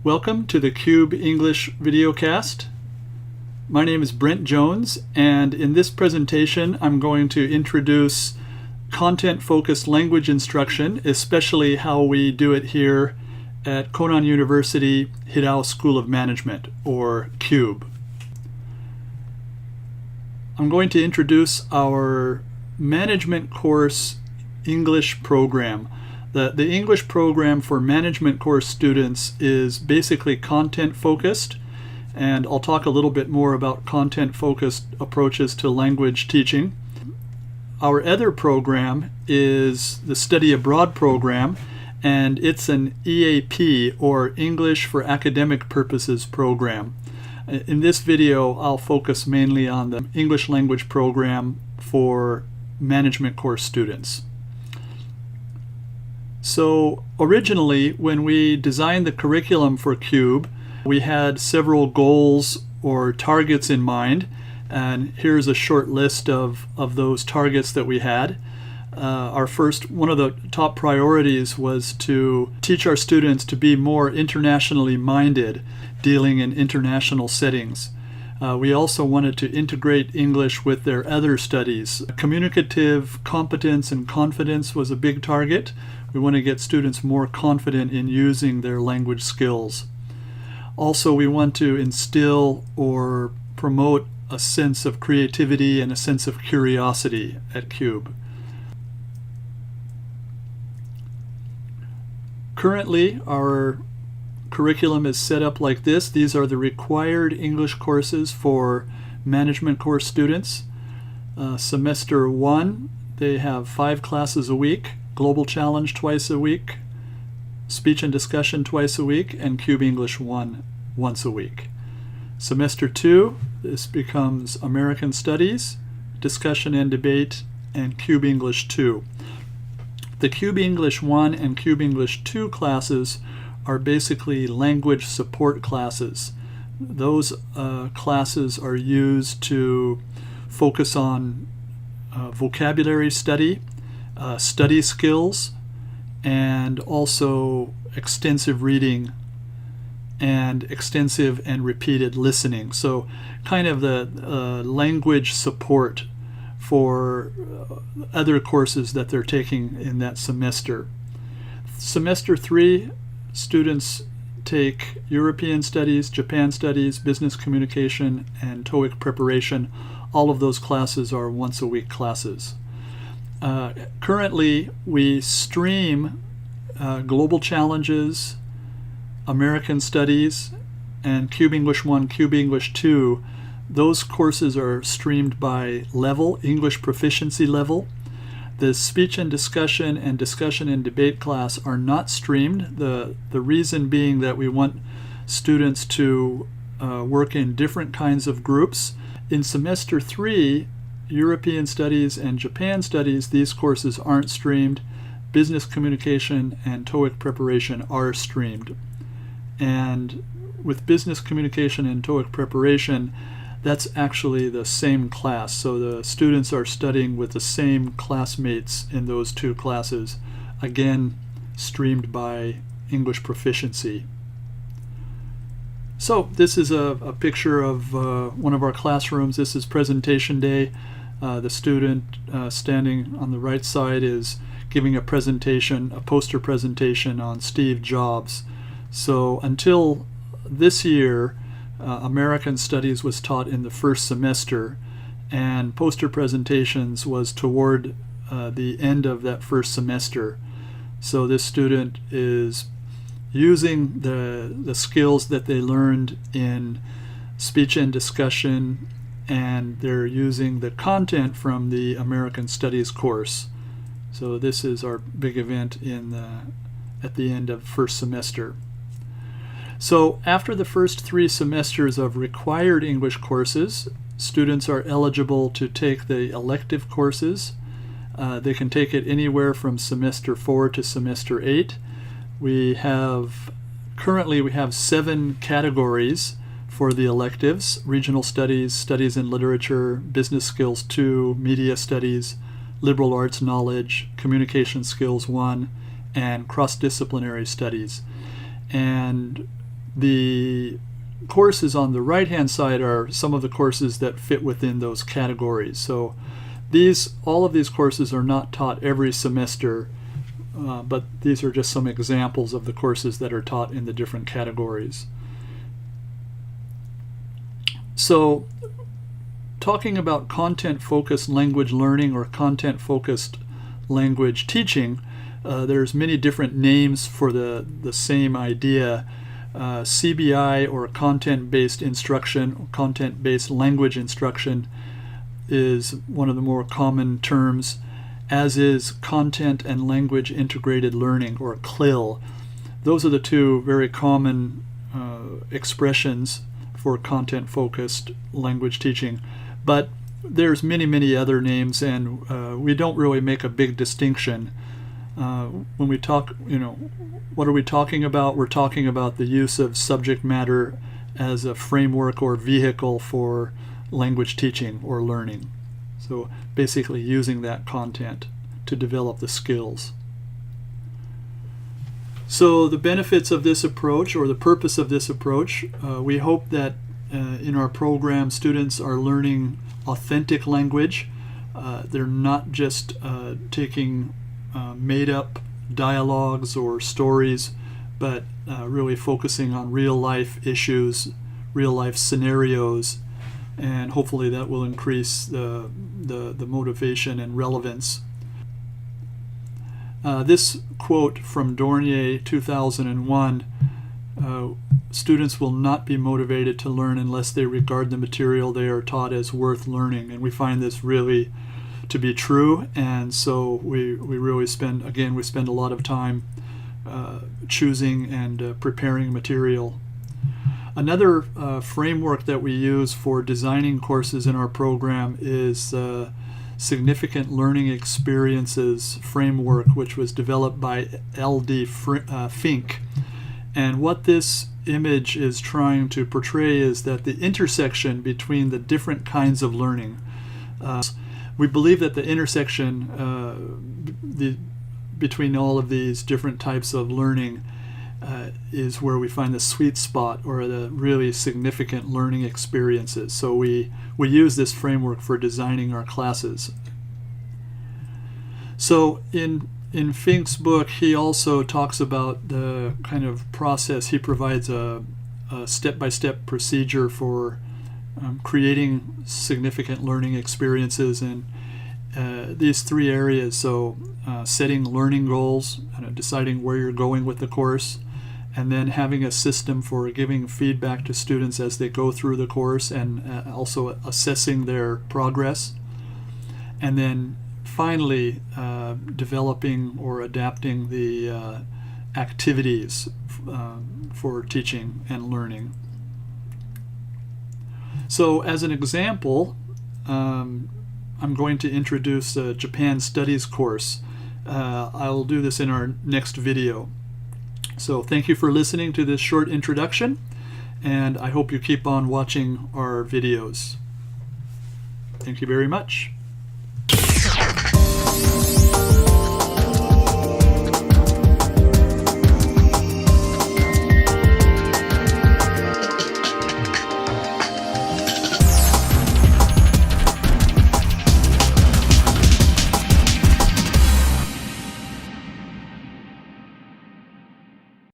Welcome to the Cube English videocast. My name is Brent Jones, and in this presentation I'm going to introduce content-focused language instruction, especially how we do it here at Konan University Hirao School of Management, or CUBE. I'm going to introduce our management course English program. The English program for management course students is basically content-focused, and I'll talk a little bit more about content-focused approaches to language teaching. Our other program is the Study Abroad program, and it's an EAP, or English for Academic Purposes program. In this video, I'll focus mainly on the English language program for management course students. So originally, when we designed the curriculum for CUBE, we had several goals or targets in mind, and here's a short list of those targets that we had. One of the top priorities was to teach our students to be more internationally minded, dealing in international settings. We also wanted to integrate English with their other studies. Communicative competence and confidence was a big target. We want to get students more confident in using their language skills. Also, we want to instill or promote a sense of creativity and a sense of curiosity at CUBE. Currently, our curriculum is set up like this. These are the required English courses for management course students. Semester 1, they have 5 classes a week, Global Challenge twice a week, Speech and Discussion twice a week, and Cube English 1 once a week. Semester 2, this becomes American Studies, Discussion and Debate, and Cube English 2. The Cube English 1 and Cube English 2 classes are basically language support classes. Those classes are used to focus on vocabulary study, study skills, and also extensive reading and extensive and repeated listening. So kind of the language support for other courses that they're taking in that semester. Semester 3, students take European Studies, Japan Studies, Business Communication, and TOEIC preparation. All of those classes are once a week classes. Currently, we stream Global Challenges, American Studies, and Cube English 1, Cube English 2. Those courses are streamed by level, English proficiency level. The speech and discussion and debate class are not streamed. The reason being that we want students to work in different kinds of groups. In semester 3, European Studies and Japan Studies, these courses aren't streamed. Business Communication and TOEIC preparation are streamed. And with Business Communication and TOEIC preparation, that's actually the same class. So the students are studying with the same classmates in those two classes, again streamed by English proficiency. So this is a picture of one of our classrooms. This is presentation day. The student standing on the right side is giving a presentation, a poster presentation on Steve Jobs. So until this year, American Studies was taught in the first semester, and poster presentations was toward the end of that first semester. So this student is using the skills that they learned in speech and discussion, and they're using the content from the American Studies course. So this is our big event at the end of first semester. So after the first 3 semesters of required English courses, students are eligible to take the elective courses. They can take it anywhere from semester 4 to semester 8. Currently we have 7 categories for the electives: Regional Studies, Studies in Literature, Business Skills 2, Media Studies, Liberal Arts Knowledge, Communication Skills 1, and Cross-Disciplinary Studies. And The courses on the right-hand side are some of the courses that fit within those categories. So all of these courses are not taught every semester, but these are just some examples of the courses that are taught in the different categories. So, talking about content-focused language learning or content-focused language teaching, there's many different names for the same idea. CBI, or content-based instruction, content-based language instruction, is one of the more common terms, as is content and language integrated learning, or CLIL. Those are the two very common expressions for content-focused language teaching. But there's many other names, and we don't really make a big distinction. When we talk, what are we talking about? We're talking about the use of subject matter as a framework or vehicle for language teaching or learning. So basically using that content to develop the skills. So the benefits of this approach, or the purpose of this approach, we hope that in our program students are learning authentic language. They're not just taking made-up dialogues or stories, but really focusing on real-life issues, real-life scenarios, and hopefully that will increase the motivation and relevance. This quote from Dornier, 2001, students will not be motivated to learn unless they regard the material they are taught as worth learning. And we find this really to be true, and so we really spend a lot of time choosing and preparing material. Another framework that we use for designing courses in our program is Significant Learning Experiences framework, which was developed by L.D. Fink. And what this image is trying to portray is that the intersection between the different kinds of learning. We believe that the intersection between all of these different types of learning is where we find the sweet spot, or the really significant learning experiences. So we use this framework for designing our classes. So in Fink's book, he also talks about the kind of process. He provides a step-by-step procedure for creating significant learning experiences in these three areas. So setting learning goals, deciding where you're going with the course, and then having a system for giving feedback to students as they go through the course, and also assessing their progress. And then finally, developing or adapting the activities for teaching and learning. So as an example, I'm going to introduce a Japan Studies course. I'll do this in our next video. So thank you for listening to this short introduction, and I hope you keep on watching our videos. Thank you very much.